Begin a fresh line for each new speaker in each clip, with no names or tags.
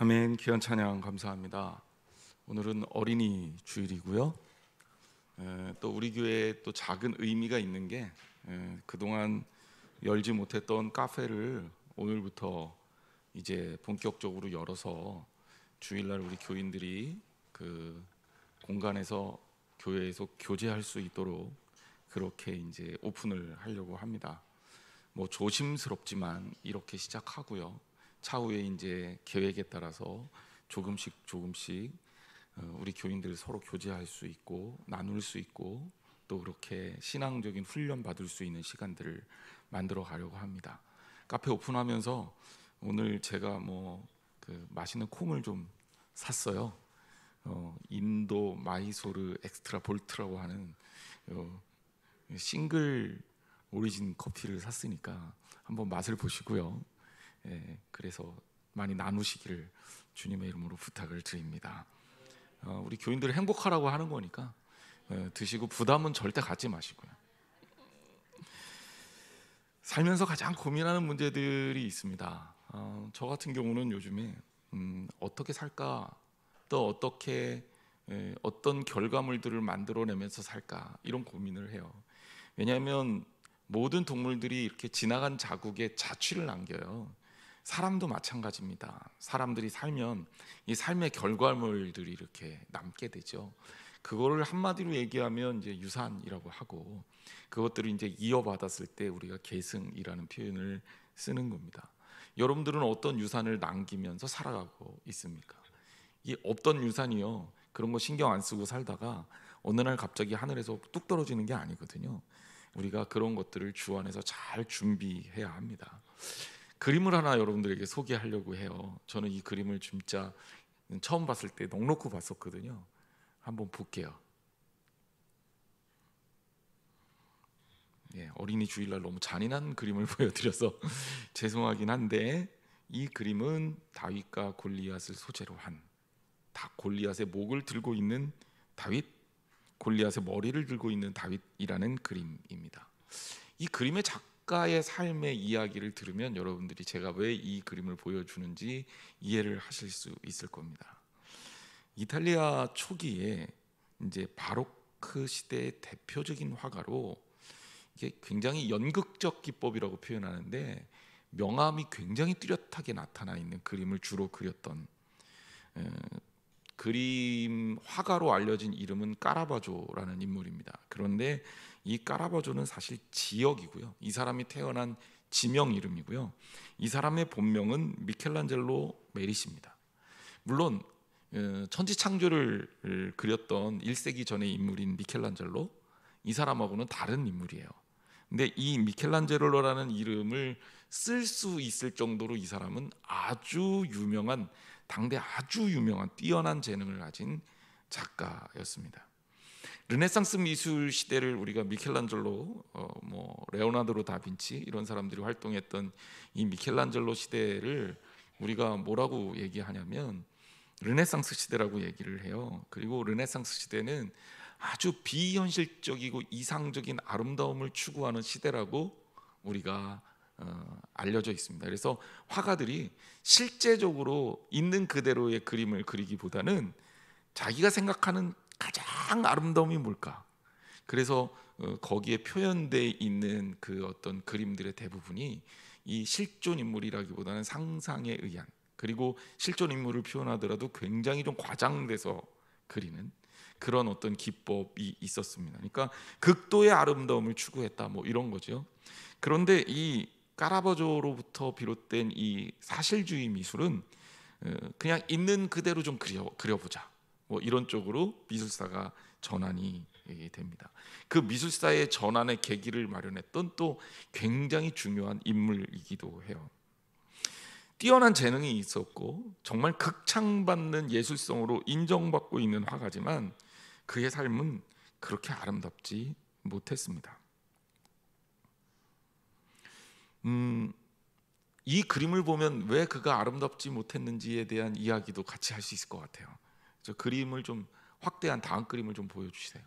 아멘. 귀한 찬양 감사합니다. 오늘은 어린이 주일이고요. 또 우리 교회에 또 작은 의미가 있는 게 그동안 열지 못했던 카페를 오늘부터 이제 본격적으로 열어서 주일날 우리 교인들이 그 공간에서 교회에서 교제할 수 있도록 그렇게 이제 오픈을 하려고 합니다. 뭐 조심스럽지만 이렇게 시작하고요. 차후에 이제 계획에 따라서 조금씩 우리 교인들 서로 교제할 수 있고 나눌 수 있고 또 그렇게 신앙적인 훈련 받을 수 있는 시간들을 만들어 가려고 합니다. 카페 오픈하면서 오늘 제가 그 맛있는 콩을 좀 샀어요. 인도 마이소르 엑스트라 볼트라고 하는 싱글 오리진 커피를 샀으니까 한번 맛을 보시고요. 그래서 많이 나누시기를 주님의 이름으로 부탁을 드립니다. 우리 교인들을 행복하라고 하는 거니까 드시고 부담은 절대 갖지 마시고요. 살면서 가장 고민하는 문제들이 있습니다. 저 같은 경우는 요즘에 어떻게 살까, 또 어떻게 어떤 결과물들을 만들어내면서 살까 이런 고민을 해요. 왜냐하면 모든 동물들이 이렇게 지나간 자국에 자취를 남겨요. 사람도 마찬가지입니다. 사람들이 살면 이 삶의 결과물들이 이렇게 남게 되죠. 그거를 한마디로 얘기하면 이제 유산이라고 하고, 그것들을 이제 이어받았을 때 우리가 계승이라는 표현을 쓰는 겁니다. 여러분들은 어떤 유산을 남기면서 살아가고 있습니까? 이 없던 유산이요, 그런 거 신경 안 쓰고 살다가 어느 날 갑자기 하늘에서 뚝 떨어지는 게 아니거든요. 우리가 그런 것들을 주 안에서 잘 준비해야 합니다. 그림을 하나 여러분들에게 소개하려고 해요. 저는 이 그림을 진짜 처음 봤을 때 넋놓고 봤었거든요. 한번 볼게요. 어린이 주일날 너무 잔인한 그림을 보여드려서 죄송하긴 한데, 이 그림은 다윗과 골리앗을 소재로 한, 골리앗의 목을 들고 있는 다윗, 골리앗의 머리를 들고 있는 다윗이라는 그림입니다. 이 그림의 작가의 삶의 이야기를 들으면 여러분들이 제가 왜 이 그림을 보여주는지 이해를 하실 수 있을 겁니다. 이탈리아 초기에 이제 바로크 시대의 대표적인 화가로, 이게 굉장히 연극적 기법이라고 표현하는데 명암이 굉장히 뚜렷하게 나타나 있는 그림을 주로 그렸던 그림 화가로 알려진 이름은 까라바조라는 인물입니다. 그런데 이 까라바조는 사실 지역이고요. 이 사람이 태어난 지명 이름이고요. 이 사람의 본명은 미켈란젤로 메리시입니다. 물론 천지창조를 그렸던 1세기 전의 인물인 미켈란젤로, 이 사람하고는 다른 인물이에요. 근데 이 미켈란젤로라는 이름을 쓸 수 있을 정도로 이 사람은 아주 유명한, 당대 아주 유명한 뛰어난 재능을 가진 작가였습니다. 르네상스 미술 시대를 우리가 미켈란젤로, 레오나르도 다빈치 이런 사람들이 활동했던 이 미켈란젤로 시대를 우리가 뭐라고 얘기하냐면 르네상스 시대라고 얘기를 해요. 그리고 르네상스 시대는 아주 비현실적이고 이상적인 아름다움을 추구하는 시대라고 우리가 알려져 있습니다. 그래서 화가들이 실제적으로 있는 그대로의 그림을 그리기보다는 자기가 생각하는 가장 아름다움이 뭘까? 그래서 거기에 표현되어 있는 그 어떤 그림들의 대부분이 이 실존 인물이라기보다는 상상에 의한, 그리고 실존 인물을 표현하더라도 굉장히 좀 과장돼서 그리는 그런 어떤 기법이 있었습니다. 그러니까 극도의 아름다움을 추구했다, 이런 거죠. 그런데 이 까라바조로부터 비롯된 이 사실주의 미술은 그냥 있는 그대로 좀 그려보자, 이런 쪽으로 미술사가 전환이 됩니다. 그 미술사의 전환의 계기를 마련했던 또 굉장히 중요한 인물이기도 해요. 뛰어난 재능이 있었고 정말 극찬받는 예술성으로 인정받고 있는 화가지만 그의 삶은 그렇게 아름답지 못했습니다. 이 그림을 보면 왜 그가 아름답지 못했는지에 대한 이야기도 같이 할 수 있을 것 같아요. 저 그림을 좀 확대한 다음 그림을 좀 보여주세요.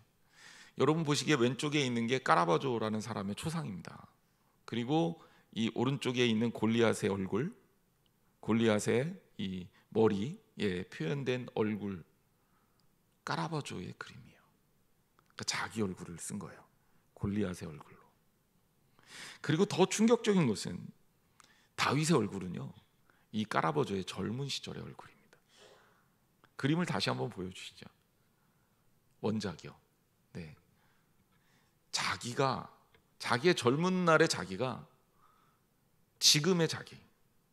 여러분 보시기에 왼쪽에 있는 게 까라바조라는 사람의 초상입니다. 그리고 이 오른쪽에 있는 골리앗의 얼굴, 골리앗의 이 머리에 표현된 얼굴, 까라바조의 그림이에요. 그러니까 자기 얼굴을 쓴 거예요. 골리앗의 얼굴로. 그리고 더 충격적인 것은 다윗의 얼굴은요, 이 까라바조의 젊은 시절의 얼굴입니다. 그림을 다시 한번 보여주시죠. 원작이요. 네. 자기의 젊은 날의 자기가 지금의 자기,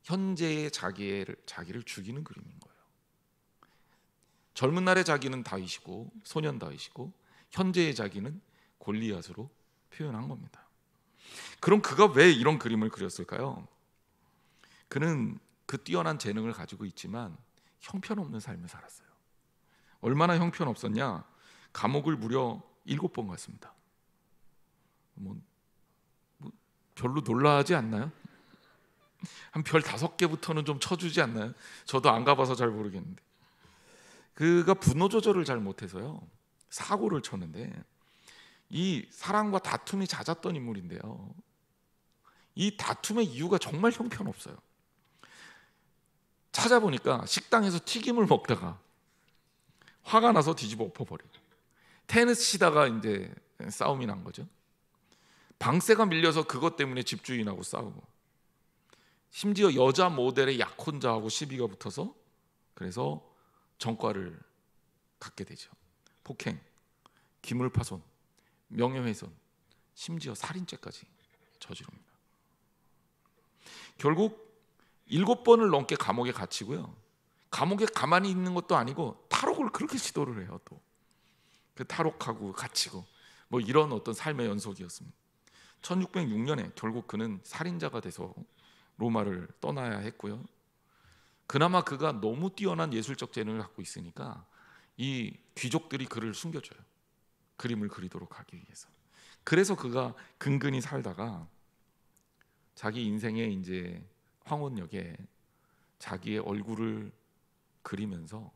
현재의 자기를 죽이는 그림인 거예요. 젊은 날의 자기는 다윗이고, 소년 다윗이고, 현재의 자기는 골리앗으로 표현한 겁니다. 그럼 그가 왜 이런 그림을 그렸을까요? 그는 그 뛰어난 재능을 가지고 있지만 형편없는 삶을 살았어요. 얼마나 형편없었냐? 감옥을 무려 7번 갔습니다. 뭐 별로 놀라지 않나요? 한 별 5개부터는 좀 쳐주지 않나요? 저도 안 가봐서 잘 모르겠는데, 그가 분노 조절을 잘 못해서요, 사고를 쳤는데, 이 사랑과 다툼이 잦았던 인물인데요, 이 다툼의 이유가 정말 형편없어요. 찾아보니까 식당에서 튀김을 먹다가 화가 나서 뒤집어 엎어버리고, 테니스 치다가 이제 싸움이 난 거죠. 방세가 밀려서 그것 때문에 집주인하고 싸우고, 심지어 여자 모델의 약혼자하고 시비가 붙어서 그래서 전과를 갖게 되죠. 폭행, 기물파손, 명예훼손, 심지어 살인죄까지 저지릅니다. 결국 7번을 넘게 감옥에 갇히고요, 감옥에 가만히 있는 것도 아니고 탈옥을 그렇게 시도를 해요. 또 그 탈옥하고 갇히고 뭐 이런 어떤 삶의 연속이었습니다. 1606년에 결국 그는 살인자가 돼서 로마를 떠나야 했고요. 그나마 그가 너무 뛰어난 예술적 재능을 갖고 있으니까 이 귀족들이 그를 숨겨줘요. 그림을 그리도록 하기 위해서. 그래서 그가 근근히 살다가 자기 인생의 이제 황혼역에 자기의 얼굴을 그리면서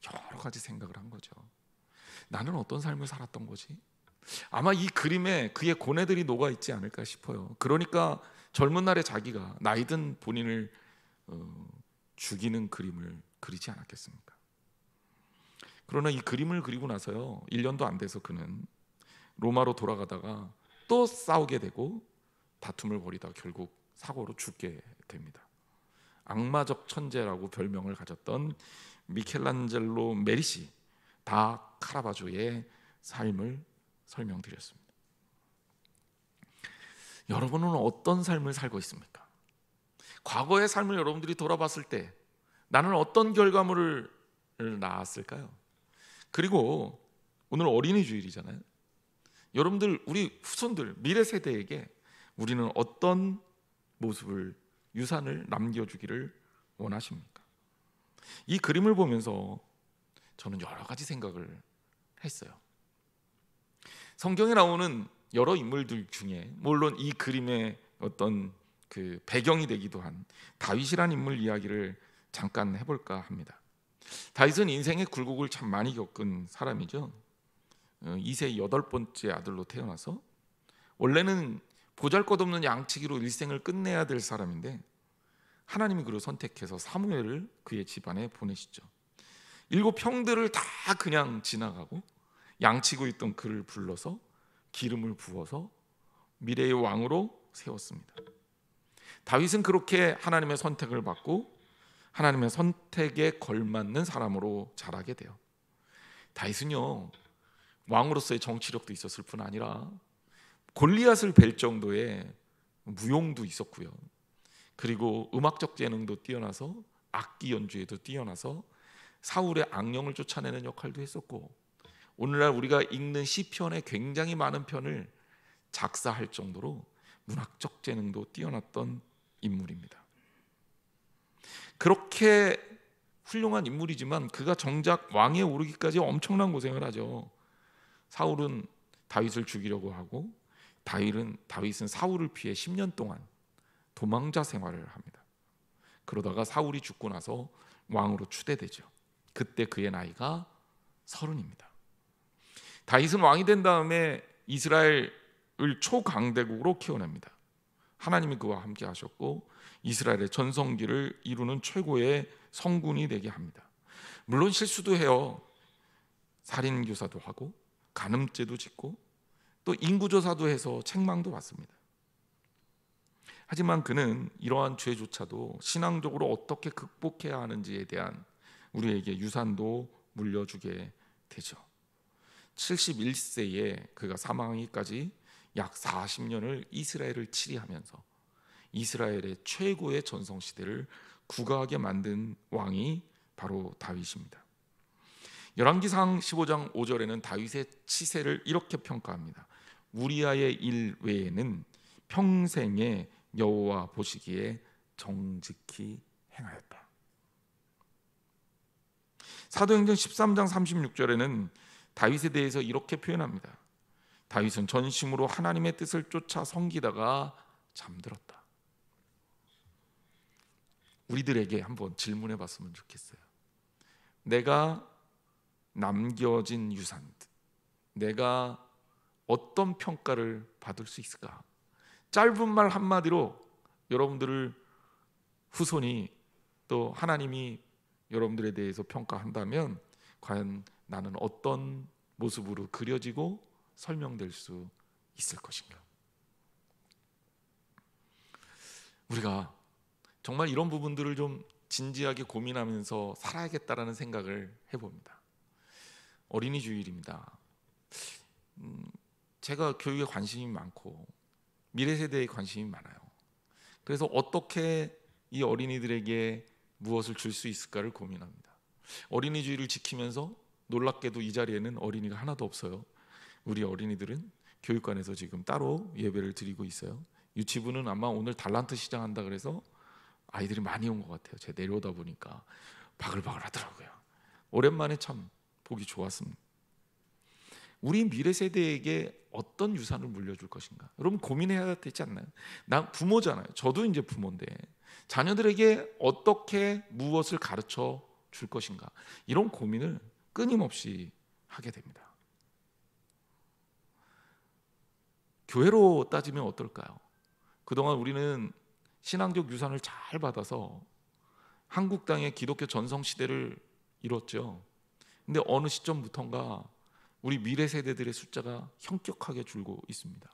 여러 가지 생각을 한 거죠. 나는 어떤 삶을 살았던 거지? 아마 이 그림에 그의 고뇌들이 녹아 있지 않을까 싶어요. 그러니까 젊은 날의 자기가 나이든 본인을 죽이는 그림을 그리지 않았겠습니까? 그러나 이 그림을 그리고 나서요, 1년도 안 돼서 그는 로마로 돌아가다가 또 싸우게 되고 다툼을 벌이다가 결국 사고로 죽게 됩니다. 악마적 천재라고 별명을 가졌던 미켈란젤로 메리시 다 카라바조의 삶을 설명드렸습니다. 여러분은 어떤 삶을 살고 있습니까? 과거의 삶을 여러분들이 돌아봤을 때 나는 어떤 결과물을 낳았을까요? 그리고 오늘 어린이 주일이잖아요. 여러분들, 우리 후손들, 미래 세대에게 우리는 어떤 모습을, 유산을 남겨주기를 원하십니까? 이 그림을 보면서 저는 여러 가지 생각을 했어요. 성경에 나오는 여러 인물들 중에 물론 이 그림의 어떤 그 배경이 되기도 한 다윗이라는 인물 이야기를 잠깐 해볼까 합니다. 다윗은 인생의 굴곡을 참 많이 겪은 사람이죠. 2세 8번째 아들로 태어나서 원래는 보잘것없는 양치기로 일생을 끝내야 될 사람인데 하나님이 그를 선택해서 사무엘을 그의 집안에 보내시죠. 7 형들을 다 그냥 지나가고 양치고 있던 그를 불러서 기름을 부어서 미래의 왕으로 세웠습니다. 다윗은 그렇게 하나님의 선택을 받고 하나님의 선택에 걸맞는 사람으로 자라게 돼요. 다윗은요, 왕으로서의 정치력도 있었을 뿐 아니라 골리앗을 벨 정도의 무용도 있었고요. 그리고 음악적 재능도 뛰어나서 악기 연주에도 뛰어나서 사울의 악령을 쫓아내는 역할도 했었고, 오늘날 우리가 읽는 시편의 굉장히 많은 편을 작사할 정도로 문학적 재능도 뛰어났던 인물입니다. 그렇게 훌륭한 인물이지만 그가 정작 왕에 오르기까지 엄청난 고생을 하죠. 사울은 다윗을 죽이려고 하고 다윗은 사울을 피해 10년 동안 도망자 생활을 합니다. 그러다가 사울이 죽고 나서 왕으로 추대되죠. 그때 그의 나이가 30입니다. 다윗은 왕이 된 다음에 이스라엘을 초강대국으로 키워냅니다. 하나님이 그와 함께 하셨고 이스라엘의 전성기를 이루는 최고의 성군이 되게 합니다. 물론 실수도 해요. 살인교사도 하고 간음죄도 짓고 또 인구조사도 해서 책망도 받습니다. 하지만 그는 이러한 죄조차도 신앙적으로 어떻게 극복해야 하는지에 대한 우리에게 유산도 물려주게 되죠. 71세에 그가 사망하기까지 약 40년을 이스라엘을 치리하면서 이스라엘의 최고의 전성시대를 구가하게 만든 왕이 바로 다윗입니다. 열왕기상 15장 5절에는 다윗의 치세를 이렇게 평가합니다. 우리아의 일 외에는 평생에 여호와 보시기에 정직히 행하였다. 사도행전 13장 36절에는 다윗에 대해서 이렇게 표현합니다. 다윗은 전심으로 하나님의 뜻을 쫓아 섬기다가 잠들었다. 우리들에게 한번 질문해 봤으면 좋겠어요. 내가 남겨진 유산, 내가 어떤 평가를 받을 수 있을까? 짧은 말 한마디로 여러분들을 후손이 또 하나님이 여러분들에 대해서 평가한다면 과연 나는 어떤 모습으로 그려지고 설명될 수 있을 것인가? 우리가 정말 이런 부분들을 좀 진지하게 고민하면서 살아야겠다라는 생각을 해봅니다. 어린이 주일입니다. 제가 교육에 관심이 많고 미래 세대에 관심이 많아요. 그래서 어떻게 이 어린이들에게 무엇을 줄 수 있을까를 고민합니다. 어린이 주일을 지키면서 놀랍게도 이 자리에는 어린이가 하나도 없어요. 우리 어린이들은 교육관에서 지금 따로 예배를 드리고 있어요. 유치부는 아마 오늘 달란트 시장한다 그래서 아이들이 많이 온 것 같아요. 제가 내려오다 보니까 바글바글 하더라고요. 오랜만에 참 보기 좋았습니다. 우리 미래 세대에게 어떤 유산을 물려줄 것인가? 여러분 고민해야 되지 않나요? 나 부모잖아요. 저도 이제 부모인데 자녀들에게 어떻게 무엇을 가르쳐 줄 것인가? 이런 고민을 끊임없이 하게 됩니다. 교회로 따지면 어떨까요? 그동안 우리는 신앙적 유산을 잘 받아서 한국 땅의 기독교 전성 시대를 이뤘죠. 근데 어느 시점부터인가 우리 미래 세대들의 숫자가 현격하게 줄고 있습니다.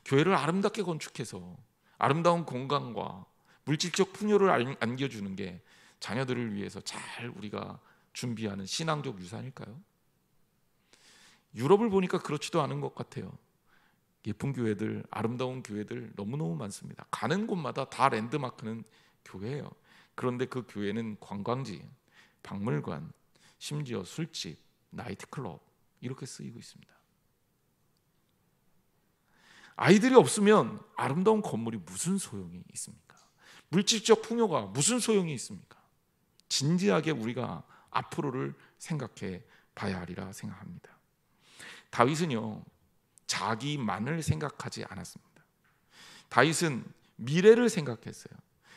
교회를 아름답게 건축해서 아름다운 공간과 물질적 풍요를 안겨주는 게 자녀들을 위해서 잘 우리가 준비하는 신앙적 유산일까요? 유럽을 보니까 그렇지도 않은 것 같아요. 예쁜 교회들, 아름다운 교회들 너무너무 많습니다. 가는 곳마다 다 랜드마크는 교회예요. 그런데 그 교회는 관광지, 박물관, 심지어 술집, 나이트클럽 이렇게 쓰이고 있습니다. 아이들이 없으면 아름다운 건물이 무슨 소용이 있습니까? 물질적 풍요가 무슨 소용이 있습니까? 진지하게 우리가 앞으로를 생각해 봐야 하리라 생각합니다. 다윗은요 자기만을 생각하지 않았습니다. 다윗은 미래를 생각했어요.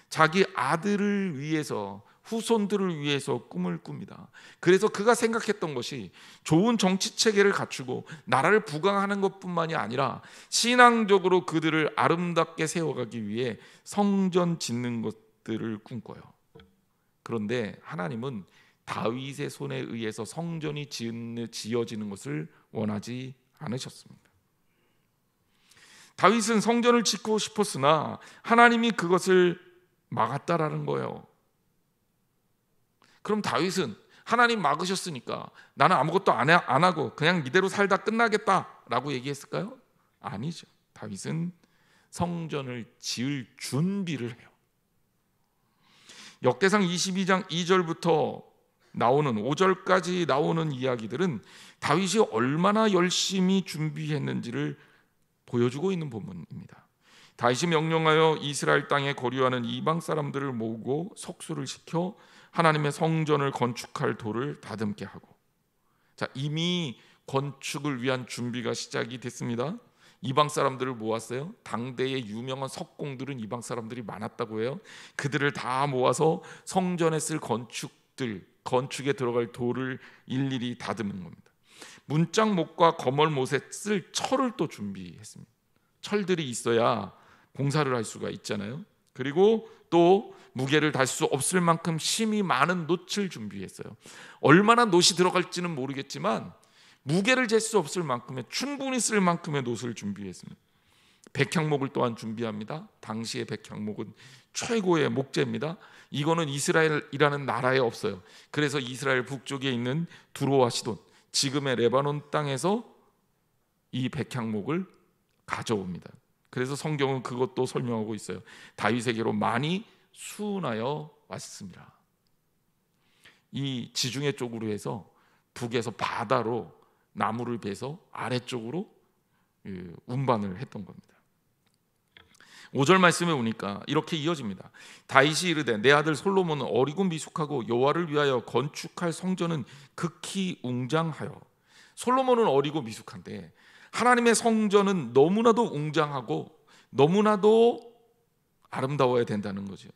자기 아들을 위해서, 후손들을 위해서 꿈을 꿉니다. 그래서 그가 생각했던 것이 좋은 정치 체계를 갖추고 나라를 부강하는 것뿐만이 아니라 신앙적으로 그들을 아름답게 세워가기 위해 성전 짓는 것들을 꿈꿔요. 그런데 하나님은 다윗의 손에 의해서 성전이 지어지는 것을 원하지 않으셨습니다. 다윗은 성전을 짓고 싶었으나 하나님이 그것을 막았다라는 거예요. 그럼 다윗은 하나님 막으셨으니까 나는 아무것도 안 하고 그냥 이대로 살다 끝나겠다라고 얘기했을까요? 아니죠. 다윗은 성전을 지을 준비를 해요. 역대상 22장 2절부터 나오는 5절까지 나오는 이야기들은 다윗이 얼마나 열심히 준비했는지를 보여주고 있는 본문입니다. 다윗이 명령하여 이스라엘 땅에 거류하는 이방 사람들을 모으고 속수를 시켜 하나님의 성전을 건축할 돌을 다듬게 하고, 자, 이미 건축을 위한 준비가 시작이 됐습니다. 이방 사람들을 모았어요. 당대의 유명한 석공들은 이방 사람들이 많았다고 해요. 그들을 다 모아서 성전에 쓸 건축에 들어갈 돌을 일일이 다듬는 겁니다. 문짝목과 거멀못에 쓸 철을 또 준비했습니다. 철들이 있어야 공사를 할 수가 있잖아요. 그리고 또 무게를 달 수 없을 만큼 심이 많은 놋을 준비했어요. 얼마나 놋이 들어갈지는 모르겠지만 무게를 잴 수 없을 만큼의, 충분히 쓸 만큼의 놋을 준비했습니다. 백향목을 또한 준비합니다. 당시의 백향목은 최고의 목재입니다. 이거는 이스라엘이라는 나라에 없어요. 그래서 이스라엘 북쪽에 있는 두로와 시돈, 지금의 레바논 땅에서 이 백향목을 가져옵니다. 그래서 성경은 그것도 설명하고 있어요. 다윗에게로 많이 수운하여 왔습니다. 이 지중해 쪽으로 해서 북에서 바다로 나무를 베서 아래쪽으로 운반을 했던 겁니다. 5절 말씀에 오니까 이렇게 이어집니다. 다윗이 이르되 내 아들 솔로몬은 어리고 미숙하고 여호와를 위하여 건축할 성전은 극히 웅장하여. 솔로몬은 어리고 미숙한데 하나님의 성전은 너무나도 웅장하고 너무나도 아름다워야 된다는 거죠.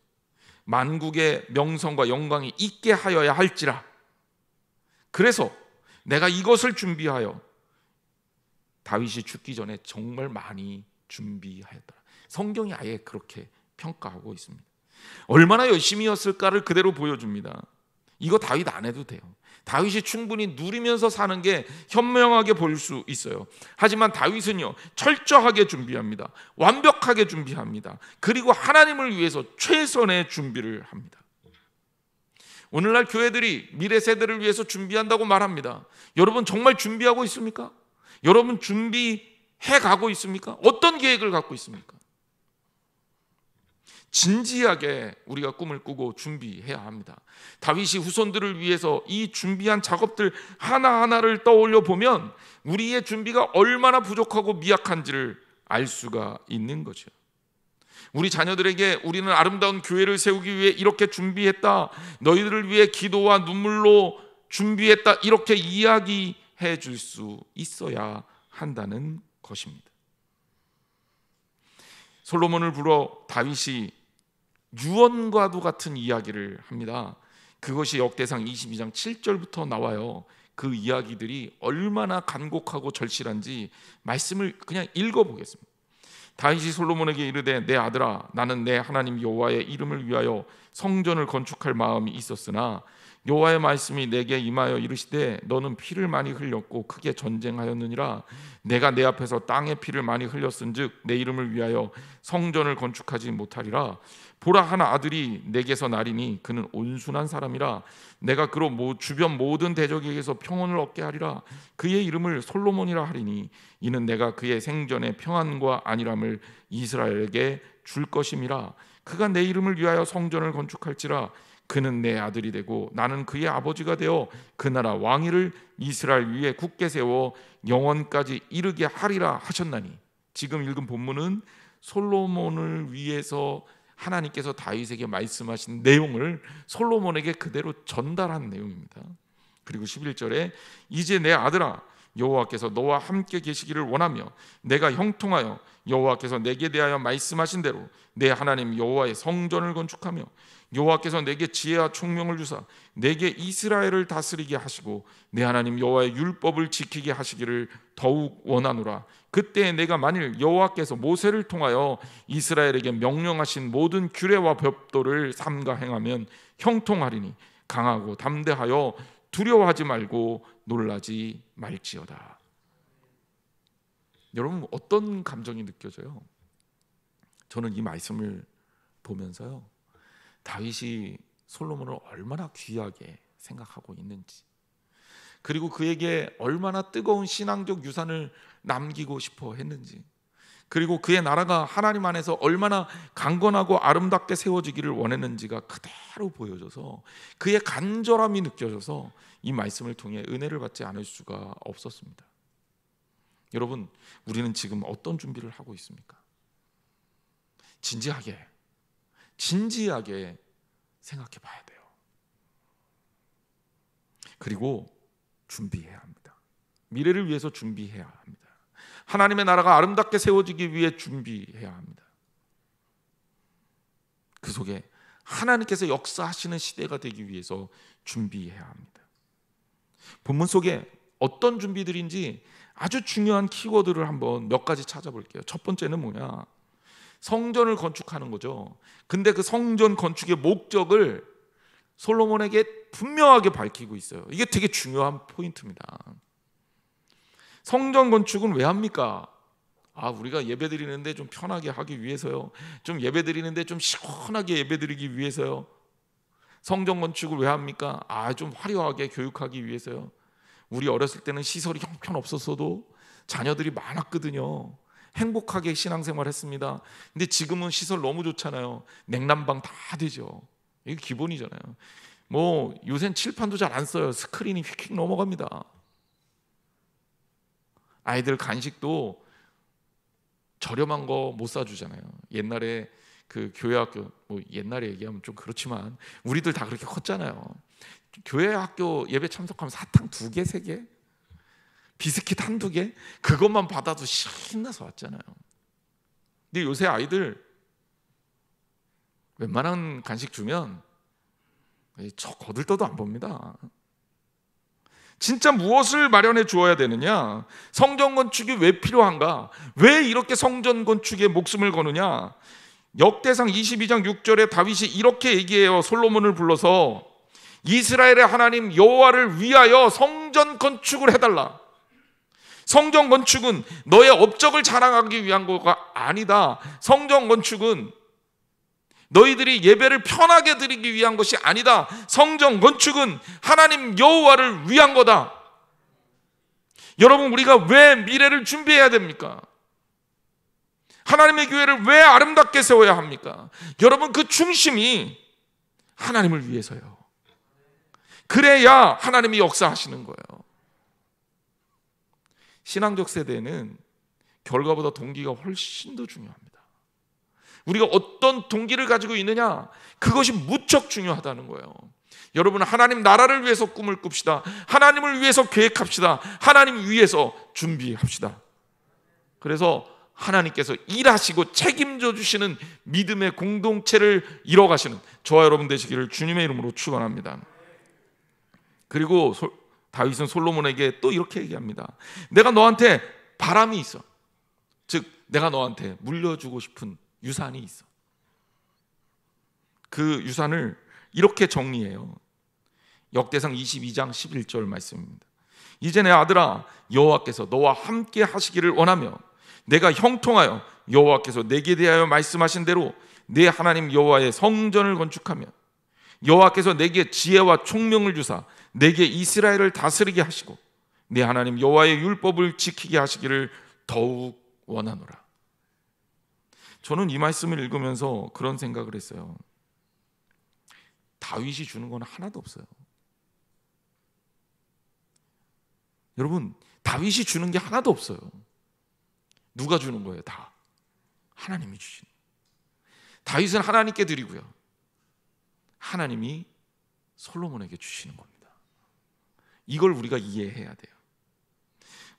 만국의 명성과 영광이 있게 하여야 할지라. 그래서 내가 이것을 준비하여 다윗이 죽기 전에 정말 많이 준비하였다. 성경이 아예 그렇게 평가하고 있습니다. 얼마나 열심히였을까를 그대로 보여줍니다. 이거 다윗 안 해도 돼요. 다윗이 충분히 누리면서 사는 게 현명하게 볼 수 있어요. 하지만 다윗은요, 철저하게 준비합니다. 완벽하게 준비합니다. 그리고 하나님을 위해서 최선의 준비를 합니다. 오늘날 교회들이 미래 세대를 위해서 준비한다고 말합니다. 여러분 정말 준비하고 있습니까? 여러분 준비해 가고 있습니까? 어떤 계획을 갖고 있습니까? 진지하게 우리가 꿈을 꾸고 준비해야 합니다. 다윗이 후손들을 위해서 이 준비한 작업들 하나하나를 떠올려 보면 우리의 준비가 얼마나 부족하고 미약한지를 알 수가 있는 거죠. 우리 자녀들에게 우리는 아름다운 교회를 세우기 위해 이렇게 준비했다, 너희들을 위해 기도와 눈물로 준비했다, 이렇게 이야기해 줄 수 있어야 한다는 것입니다. 솔로몬을 불러 다윗이 유언과도 같은 이야기를 합니다. 그것이 역대상 22장 7절부터 나와요. 그 이야기들이 얼마나 간곡하고 절실한지 말씀을 그냥 읽어보겠습니다. 다윗이 솔로몬에게 이르되 내 아들아, 나는 내 하나님 여호와의 이름을 위하여 성전을 건축할 마음이 있었으나 여호와의 말씀이 내게 임하여 이르시되 너는 피를 많이 흘렸고 크게 전쟁하였느니라. 내가 내 앞에서 땅에 피를 많이 흘렸은즉 내 이름을 위하여 성전을 건축하지 못하리라. 보라, 하나 아들이 내게서 나리니 그는 온순한 사람이라. 내가 그로 주변 모든 대적에게서 평온을 얻게 하리라. 그의 이름을 솔로몬이라 하리니 이는 내가 그의 생전에 평안과 안일함을 이스라엘에게 줄 것임이라. 그가 내 이름을 위하여 성전을 건축할지라. 그는 내 아들이 되고 나는 그의 아버지가 되어 그 나라 왕위를 이스라엘 위에 굳게 세워 영원까지 이르게 하리라 하셨나니. 지금 읽은 본문은 솔로몬을 위해서 하나님께서 다윗에게 말씀하신 내용을 솔로몬에게 그대로 전달한 내용입니다. 그리고 11절에 이제 내 아들아, 여호와께서 너와 함께 계시기를 원하며 내가 형통하여 여호와께서 내게 대하여 말씀하신 대로 내 하나님 여호와의 성전을 건축하며 여호와께서 내게 지혜와 총명을 주사 내게 이스라엘을 다스리게 하시고 내 하나님 여호와의 율법을 지키게 하시기를 더욱 원하노라. 그때 내가 만일 여호와께서 모세를 통하여 이스라엘에게 명령하신 모든 규례와 법도를 삼가 행하면 형통하리니 강하고 담대하여 두려워하지 말고 놀라지 말지어다. 여러분 어떤 감정이 느껴져요? 저는 이 말씀을 보면서요, 다윗이 솔로몬을 얼마나 귀하게 생각하고 있는지, 그리고 그에게 얼마나 뜨거운 신앙적 유산을 남기고 싶어 했는지, 그리고 그의 나라가 하나님 안에서 얼마나 강건하고 아름답게 세워지기를 원했는지가 그대로 보여져서 그의 간절함이 느껴져서 이 말씀을 통해 은혜를 받지 않을 수가 없었습니다. 여러분, 우리는 지금 어떤 준비를 하고 있습니까? 진지하게 생각해 봐야 돼요. 그리고 준비해야 합니다. 미래를 위해서 준비해야 합니다. 하나님의 나라가 아름답게 세워지기 위해 준비해야 합니다. 그 속에 하나님께서 역사하시는 시대가 되기 위해서 준비해야 합니다. 본문 속에 어떤 준비들인지 아주 중요한 키워드를 한번 몇 가지 찾아볼게요. 첫 번째는 뭐냐? 성전을 건축하는 거죠. 근데 그 성전 건축의 목적을 솔로몬에게 분명하게 밝히고 있어요. 이게 되게 중요한 포인트입니다. 성전 건축은 왜 합니까? 우리가 예배 드리는데 좀 편하게 하기 위해서요. 좀 예배 드리는데 좀 시원하게 예배 드리기 위해서요. 성전 건축을 왜 합니까? 좀 화려하게 교육하기 위해서요. 우리 어렸을 때는 시설이 형편없었어도 자녀들이 많았거든요. 행복하게 신앙생활 했습니다. 근데 지금은 시설 너무 좋잖아요. 냉난방 다 되죠. 이게 기본이잖아요. 요새는 칠판도 잘 안 써요. 스크린이 휙휙 넘어갑니다. 아이들 간식도 저렴한 거 못 사주잖아요. 옛날에 그 교회 학교, 옛날에 얘기하면 좀 그렇지만 우리들 다 그렇게 컸잖아요. 교회 학교 예배 참석하면 사탕 2개, 3개, 비스킷 1-2개, 그것만 받아도 신나서 왔잖아요. 근데 요새 아이들 웬만한 간식 주면 저 거들떠도 안 봅니다. 진짜 무엇을 마련해 주어야 되느냐? 성전 건축이 왜 필요한가? 왜 이렇게 성전 건축에 목숨을 거느냐? 역대상 22장 6절에 다윗이 이렇게 얘기해요. 솔로몬을 불러서 이스라엘의 하나님 여호와를 위하여 성전 건축을 해달라. 성전 건축은 너의 업적을 자랑하기 위한 거가 아니다. 성전 건축은 너희들이 예배를 편하게 드리기 위한 것이 아니다. 성전 건축은 하나님 여호와를 위한 거다. 여러분, 우리가 왜 미래를 준비해야 됩니까? 하나님의 교회를 왜 아름답게 세워야 합니까? 여러분, 그 중심이 하나님을 위해서요. 그래야 하나님이 역사하시는 거예요. 신앙적 세대는 결과보다 동기가 훨씬 더 중요합니다. 우리가 어떤 동기를 가지고 있느냐, 그것이 무척 중요하다는 거예요. 여러분, 하나님 나라를 위해서 꿈을 꿉시다. 하나님을 위해서 계획합시다. 하나님 위해서 준비합시다. 그래서 하나님께서 일하시고 책임져 주시는 믿음의 공동체를 이뤄가시는 저와 여러분 되시기를 주님의 이름으로 축원합니다. 그리고 다윗은 솔로몬에게 또 이렇게 얘기합니다. 내가 너한테 바람이 있어. 즉 내가 너한테 물려주고 싶은 유산이 있어. 그 유산을 이렇게 정리해요. 역대상 22장 11절 말씀입니다. 이제 내 아들아, 여호와께서 너와 함께 하시기를 원하며 내가 형통하여 여호와께서 내게 대하여 말씀하신 대로 내 하나님 여호와의 성전을 건축하며 여호와께서 내게 지혜와 총명을 주사 내게 이스라엘을 다스리게 하시고 내 하나님 여호와의 율법을 지키게 하시기를 더욱 원하노라. 저는 이 말씀을 읽으면서 그런 생각을 했어요. 다윗이 주는 건 하나도 없어요. 여러분, 다윗이 주는 게 하나도 없어요. 누가 주는 거예요? 다 하나님이 주신. 다윗은 하나님께 드리고요, 하나님이 솔로몬에게 주시는 겁니다. 이걸 우리가 이해해야 돼요.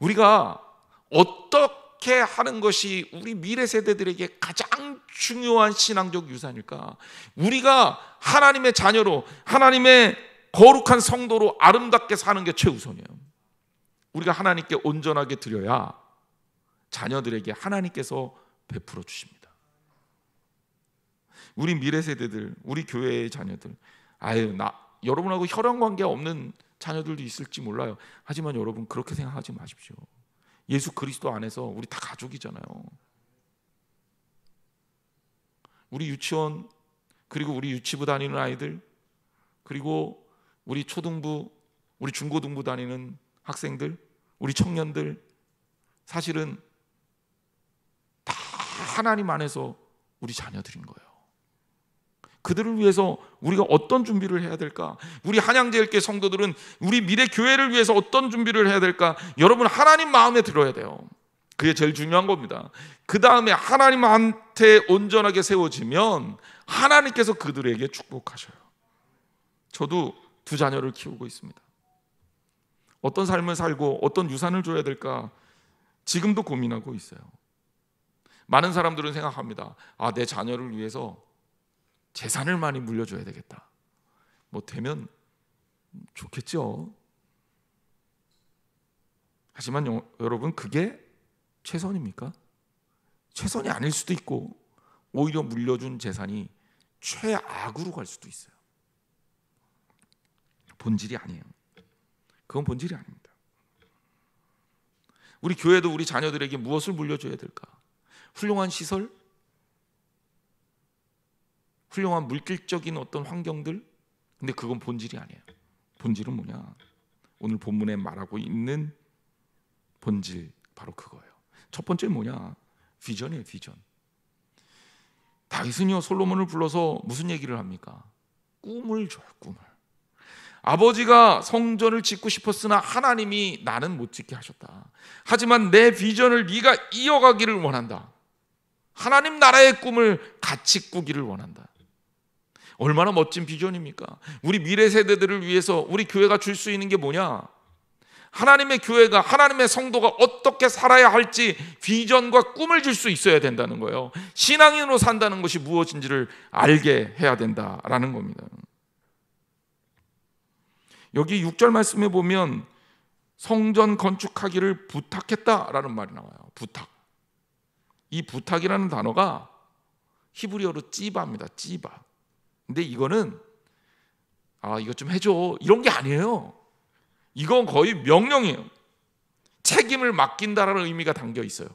우리가 어떻게 하는 것이 우리 미래 세대들에게 가장 중요한 신앙적 유산일까? 우리가 하나님의 자녀로, 하나님의 거룩한 성도로 아름답게 사는 게 최우선이에요. 우리가 하나님께 온전하게 드려야 자녀들에게 하나님께서 베풀어 주십니다. 우리 미래 세대들, 우리 교회의 자녀들, 여러분하고 혈연 관계 없는 자녀들도 있을지 몰라요. 하지만 여러분, 그렇게 생각하지 마십시오. 예수 그리스도 안에서 우리 다 가족이잖아요. 우리 유치원, 그리고 우리 유치부 다니는 아이들, 그리고 우리 초등부, 우리 중고등부 다니는 학생들, 우리 청년들, 사실은 다 하나님 안에서 우리 자녀들인 거예요. 그들을 위해서 우리가 어떤 준비를 해야 될까? 우리 한양제일교회 성도들은 우리 미래 교회를 위해서 어떤 준비를 해야 될까? 여러분, 하나님 마음에 들어야 돼요. 그게 제일 중요한 겁니다. 그 다음에 하나님한테 온전하게 세워지면 하나님께서 그들에게 축복하셔요. 저도 2 자녀를 키우고 있습니다. 어떤 삶을 살고 어떤 유산을 줘야 될까 지금도 고민하고 있어요. 많은 사람들은 생각합니다. 내 자녀를 위해서 재산을 많이 물려줘야 되겠다. 되면 좋겠죠. 하지만 여러분, 그게 최선입니까? 최선이 아닐 수도 있고 오히려 물려준 재산이 최악으로 갈 수도 있어요. 본질이 아니에요. 그건 본질이 아닙니다. 우리 교회도 우리 자녀들에게 무엇을 물려줘야 될까? 훌륭한 시설? 훌륭한 물질적인 어떤 환경들? 근데 그건 본질이 아니에요. 본질은 뭐냐? 오늘 본문에 말하고 있는 본질, 바로 그거예요. 첫 번째 뭐냐? 비전이에요. 비전. 다윗은요, 솔로몬을 불러서 무슨 얘기를 합니까? 꿈을 줘요. 꿈을. 아버지가 성전을 짓고 싶었으나 하나님이 나는 못 짓게 하셨다. 하지만 내 비전을 네가 이어가기를 원한다. 하나님 나라의 꿈을 같이 꾸기를 원한다. 얼마나 멋진 비전입니까? 우리 미래 세대들을 위해서 우리 교회가 줄 수 있는 게 뭐냐? 하나님의 교회가, 하나님의 성도가 어떻게 살아야 할지 비전과 꿈을 줄 수 있어야 된다는 거예요. 신앙인으로 산다는 것이 무엇인지를 알게 해야 된다라는 겁니다. 여기 6절 말씀에 보면 성전 건축하기를 부탁했다라는 말이 나와요. 부탁. 이 부탁이라는 단어가 히브리어로 찌바입니다. 찌바. 근데 이거는 이것 좀 해줘 이런 게 아니에요. 이건 거의 명령이에요. 책임을 맡긴다라는 의미가 담겨 있어요.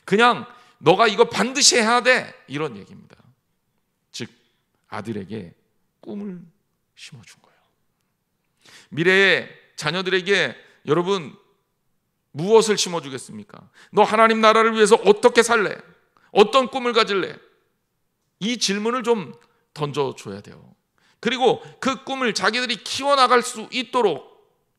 그냥 너가 이거 반드시 해야 돼 이런 얘기입니다. 즉 아들에게 꿈을 심어준 거예요. 미래의 자녀들에게 여러분 무엇을 심어주겠습니까? 너 하나님 나라를 위해서 어떻게 살래? 어떤 꿈을 가질래? 이 질문을 좀 던져줘야 돼요. 그리고 그 꿈을 자기들이 키워나갈 수 있도록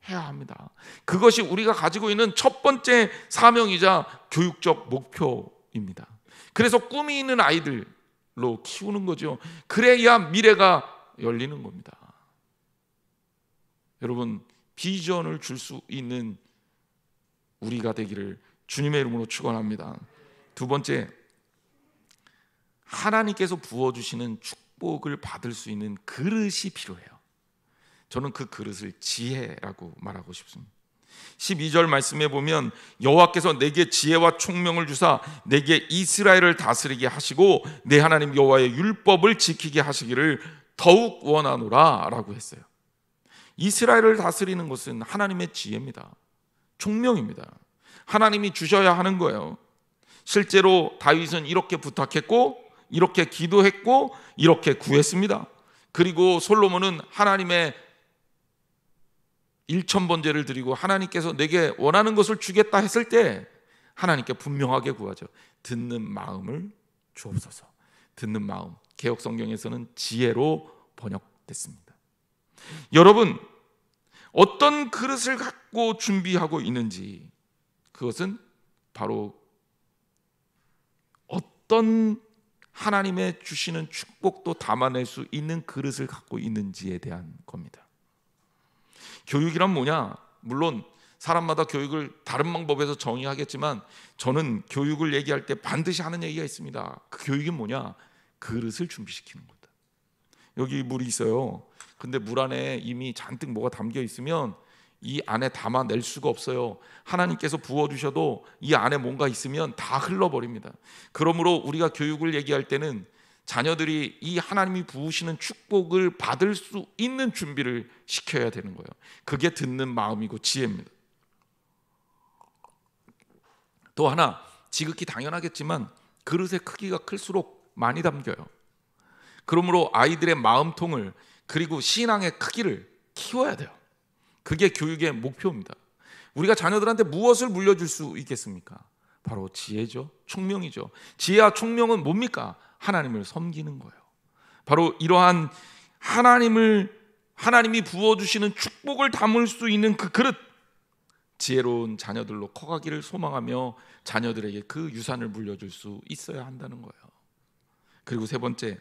해야 합니다. 그것이 우리가 가지고 있는 첫 번째 사명이자 교육적 목표입니다. 그래서 꿈이 있는 아이들로 키우는 거죠. 그래야 미래가 열리는 겁니다. 여러분, 비전을 줄 수 있는 우리가 되기를 주님의 이름으로 축원합니다. 두 번째, 하나님께서 부어주시는 축복을 받을 수 있는 그릇이 필요해요. 저는 그 그릇을 지혜라고 말하고 싶습니다. 12절 말씀에 보면 여호와께서 내게 지혜와 총명을 주사 내게 이스라엘을 다스리게 하시고 내 하나님 여호와의 율법을 지키게 하시기를 더욱 원하노라 라고 했어요. 이스라엘을 다스리는 것은 하나님의 지혜입니다. 총명입니다. 하나님이 주셔야 하는 거예요. 실제로 다윗은 이렇게 부탁했고 이렇게 기도했고 이렇게 구했습니다. 그리고 솔로몬은 하나님의 1000번제를 드리고 하나님께서 내게 원하는 것을 주겠다 했을 때 하나님께 분명하게 구하죠. 듣는 마음을 주옵소서. 듣는 마음, 개역성경에서는 지혜로 번역됐습니다. 여러분, 어떤 그릇을 갖고 준비하고 있는지, 그것은 바로 어떤 하나님의 주시는 축복도 담아낼 수 있는 그릇을 갖고 있는지에 대한 겁니다. 교육이란 뭐냐? 물론 사람마다 교육을 다른 방법에서 정의하겠지만 저는 교육을 얘기할 때 반드시 하는 얘기가 있습니다. 그 교육이 뭐냐? 그릇을 준비시키는 거다. 여기 물이 있어요. 근데 물 안에 이미 잔뜩 뭐가 담겨 있으면 이 안에 담아낼 수가 없어요. 하나님께서 부어주셔도 이 안에 뭔가 있으면 다 흘러버립니다. 그러므로 우리가 교육을 얘기할 때는 자녀들이 이 하나님이 부으시는 축복을 받을 수 있는 준비를 시켜야 되는 거예요. 그게 듣는 마음이고 지혜입니다. 또 하나, 지극히 당연하겠지만 그릇의 크기가 클수록 많이 담겨요. 그러므로 아이들의 마음통을, 그리고 신앙의 크기를 키워야 돼요. 그게 교육의 목표입니다. 우리가 자녀들한테 무엇을 물려줄 수 있겠습니까? 바로 지혜죠. 총명이죠. 지혜와 총명은 뭡니까? 하나님을 섬기는 거예요. 바로 이러한 하나님이 부어주시는 축복을 담을 수 있는 그 그릇, 지혜로운 자녀들로 커가기를 소망하며 자녀들에게 그 유산을 물려줄 수 있어야 한다는 거예요. 그리고 세 번째,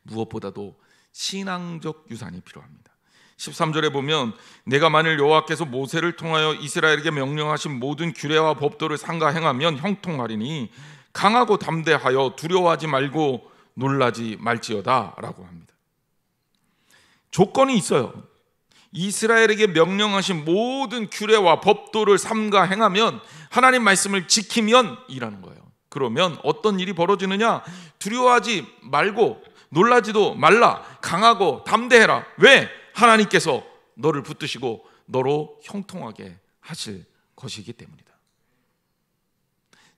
무엇보다도 신앙적 유산이 필요합니다. 13절에 보면 내가 만일 여호와께서 모세를 통하여 이스라엘에게 명령하신 모든 규례와 법도를 삼가 행하면 형통하리니 강하고 담대하여 두려워하지 말고 놀라지 말지어다 라고 합니다. 조건이 있어요. 이스라엘에게 명령하신 모든 규례와 법도를 삼가 행하면, 하나님 말씀을 지키면 이라는 거예요. 그러면 어떤 일이 벌어지느냐? 두려워하지 말고 놀라지도 말라. 강하고 담대해라. 왜? 하나님께서 너를 붙드시고 너로 형통하게 하실 것이기 때문이다.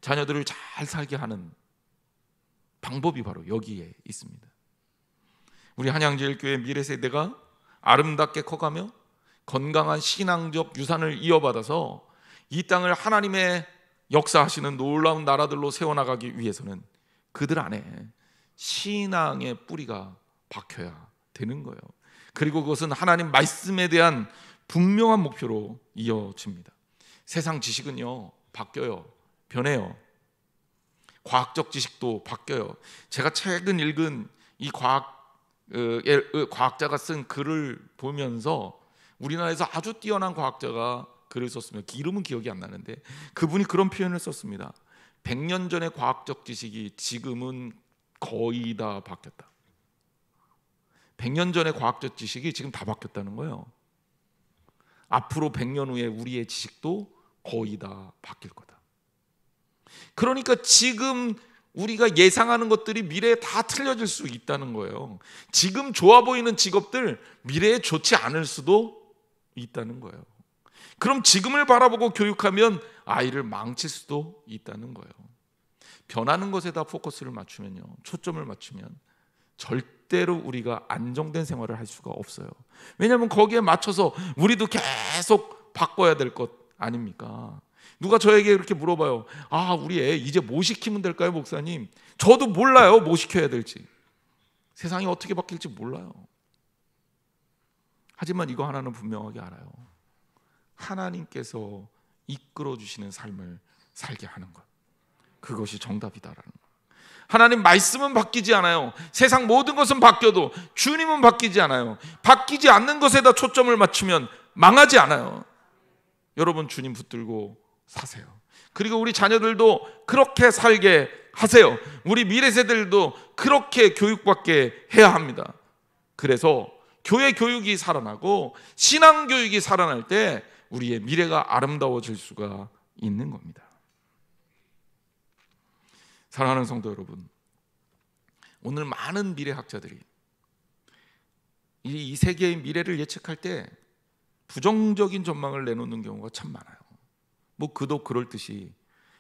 자녀들을 잘 살게 하는 방법이 바로 여기에 있습니다. 우리 한양제일교회 미래세대가 아름답게 커가며 건강한 신앙적 유산을 이어받아서 이 땅을 하나님의 역사하시는 놀라운 나라들로 세워나가기 위해서는 그들 안에 신앙의 뿌리가 박혀야 되는 거예요. 그리고 그것은 하나님 말씀에 대한 분명한 목표로 이어집니다. 세상 지식은요 바뀌어요. 변해요. 과학적 지식도 바뀌어요. 제가 최근 읽은 이 과학자가 쓴 글을 보면서 우리나라에서 아주 뛰어난 과학자가 글을 썼습니다. 이름은 기억이 안 나는데 그분이 그런 표현을 썼습니다. 100년 전의 과학적 지식이 지금은 거의 다 바뀌었다. 100년 전의 과학적 지식이 지금 다 바뀌었다는 거예요. 앞으로 100년 후에 우리의 지식도 거의 다 바뀔 거다. 그러니까 지금 우리가 예상하는 것들이 미래에 다 틀려질 수 있다는 거예요. 지금 좋아 보이는 직업들 미래에 좋지 않을 수도 있다는 거예요. 그럼 지금을 바라보고 교육하면 아이를 망칠 수도 있다는 거예요. 변하는 것에다 포커스를 맞추면요, 초점을 맞추면 절대로 우리가 안정된 생활을 할 수가 없어요. 왜냐하면 거기에 맞춰서 우리도 계속 바꿔야 될 것 아닙니까? 누가 저에게 이렇게 물어봐요. 아, 우리 애 이제 뭐 시키면 될까요, 목사님? 저도 몰라요, 뭐 시켜야 될지. 세상이 어떻게 바뀔지 몰라요. 하지만 이거 하나는 분명하게 알아요. 하나님께서 이끌어 주시는 삶을 살게 하는 것, 그것이 정답이다라는 것. 하나님 말씀은 바뀌지 않아요. 세상 모든 것은 바뀌어도 주님은 바뀌지 않아요. 바뀌지 않는 것에다 초점을 맞추면 망하지 않아요. 여러분, 주님 붙들고 사세요. 그리고 우리 자녀들도 그렇게 살게 하세요. 우리 미래 세대들도 그렇게 교육받게 해야 합니다. 그래서 교회 교육이 살아나고 신앙 교육이 살아날 때 우리의 미래가 아름다워질 수가 있는 겁니다. 사랑하는 성도 여러분, 오늘 많은 미래학자들이 이 세계의 미래를 예측할 때 부정적인 전망을 내놓는 경우가 참 많아요. 뭐 그도 그럴 듯이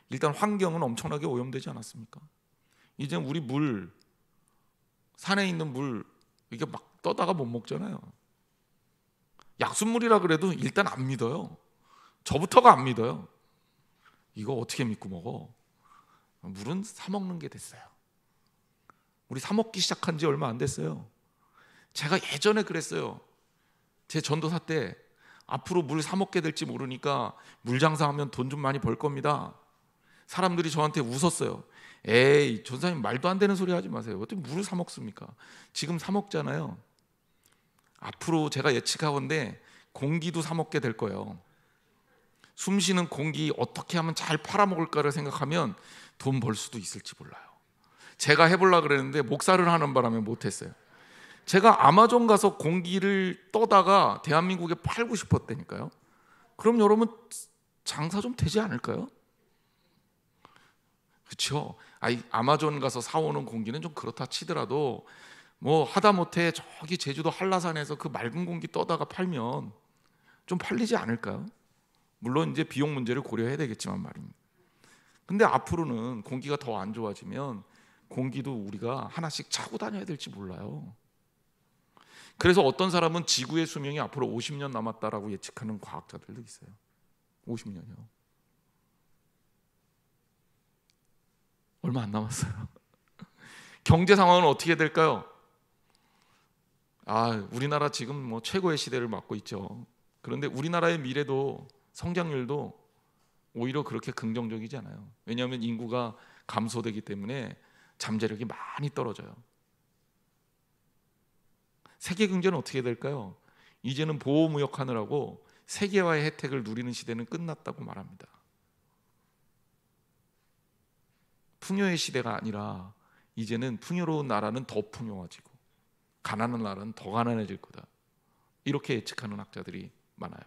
일단 환경은 엄청나게 오염되지 않았습니까? 이제 우리 물, 산에 있는 물 이게 막 떠다가 못 먹잖아요. 약수물이라 그래도 일단 안 믿어요. 저부터가 안 믿어요. 이거 어떻게 믿고 먹어? 물은 사 먹는 게 됐어요. 우리 사 먹기 시작한 지 얼마 안 됐어요. 제가 예전에 그랬어요. 제 전도사 때 앞으로 물 사 먹게 될지 모르니까 물 장사하면 돈 좀 많이 벌 겁니다. 사람들이 저한테 웃었어요. 에이, 전사님 말도 안 되는 소리 하지 마세요. 어떻게 물을 사 먹습니까? 지금 사 먹잖아요. 앞으로 제가 예측하건대 공기도 사 먹게 될 거예요. 숨 쉬는 공기 어떻게 하면 잘 팔아먹을까를 생각하면 돈 벌 수도 있을지 몰라요. 제가 해보려고 그랬는데 목사를 하는 바람에 못했어요. 제가 아마존 가서 공기를 떠다가 대한민국에 팔고 싶었다니까요. 그럼 여러분 장사 좀 되지 않을까요? 그렇죠? 아마존 가서 사오는 공기는 좀 그렇다 치더라도 뭐 하다못해 저기 제주도 한라산에서 그 맑은 공기 떠다가 팔면 좀 팔리지 않을까요? 물론 이제 비용 문제를 고려해야 되겠지만 말입니다. 근데 앞으로는 공기가 더 안 좋아지면 공기도 우리가 하나씩 차고 다녀야 될지 몰라요. 그래서 어떤 사람은 지구의 수명이 앞으로 50년 남았다라고 예측하는 과학자들도 있어요. 50년이요. 얼마 안 남았어요. 경제 상황은 어떻게 될까요? 우리나라 지금 뭐 최고의 시대를 맞고 있죠. 그런데 우리나라의 미래도 성장률도 오히려 그렇게 긍정적이지 않아요. 왜냐하면 인구가 감소되기 때문에 잠재력이 많이 떨어져요. 세계 경제는 어떻게 될까요? 이제는 보호무역하느라고 세계화의 혜택을 누리는 시대는 끝났다고 말합니다. 풍요의 시대가 아니라 이제는 풍요로운 나라는 더 풍요해지고 가난한 나라는 더 가난해질 거다. 이렇게 예측하는 학자들이 많아요.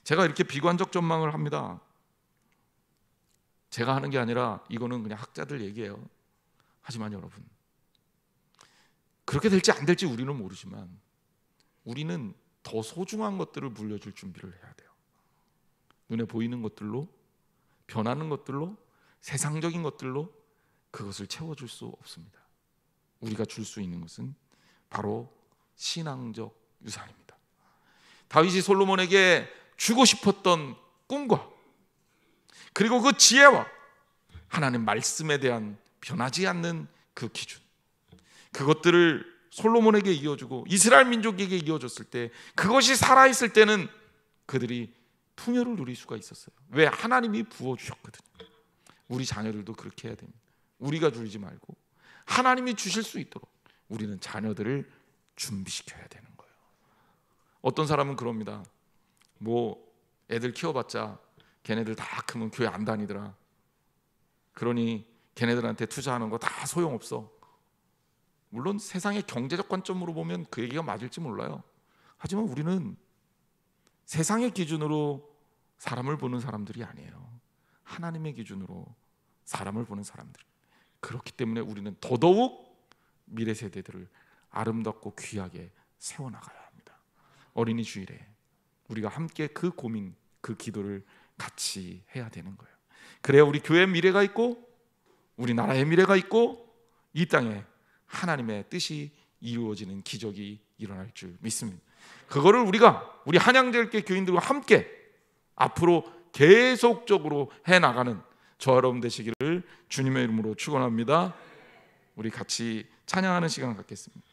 제가 이렇게 비관적 전망을 합니다. 제가 하는 게 아니라 이거는 그냥 학자들 얘기예요. 하지만 여러분, 그렇게 될지 안 될지 우리는 모르지만 우리는 더 소중한 것들을 물려줄 준비를 해야 돼요. 눈에 보이는 것들로, 변하는 것들로, 세상적인 것들로 그것을 채워줄 수 없습니다. 우리가 줄 수 있는 것은 바로 신앙적 유산입니다. 다윗이 솔로몬에게 주고 싶었던 꿈과 그리고 그 지혜와 하나님 말씀에 대한 변하지 않는 그 기준, 그것들을 솔로몬에게 이어주고 이스라엘 민족에게 이어줬을 때, 그것이 살아있을 때는 그들이 풍요를 누릴 수가 있었어요. 왜? 하나님이 부어주셨거든요. 우리 자녀들도 그렇게 해야 됩니다. 우리가 줄이지 말고 하나님이 주실 수 있도록 우리는 자녀들을 준비시켜야 되는 거예요. 어떤 사람은 그럽니다. 뭐 애들 키워봤자 걔네들 다 크면 교회 안 다니더라. 그러니 걔네들한테 투자하는 거 다 소용없어. 물론 세상의 경제적 관점으로 보면 그 얘기가 맞을지 몰라요. 하지만 우리는 세상의 기준으로 사람을 보는 사람들이 아니에요. 하나님의 기준으로 사람을 보는 사람들. 그렇기 때문에 우리는 더더욱 미래 세대들을 아름답고 귀하게 세워나가야 합니다. 어린이 주일에 우리가 함께 그 고민, 그 기도를 같이 해야 되는 거예요. 그래야 우리 교회의 미래가 있고 우리나라의 미래가 있고 이 땅에 하나님의 뜻이 이루어지는 기적이 일어날 줄 믿습니다. 그거를 우리 한양제일교회 교인들과 함께 앞으로 계속적으로 해나가는 저와 여러분 되시기를 주님의 이름으로 축원합니다. 우리 같이 찬양하는 시간 갖겠습니다.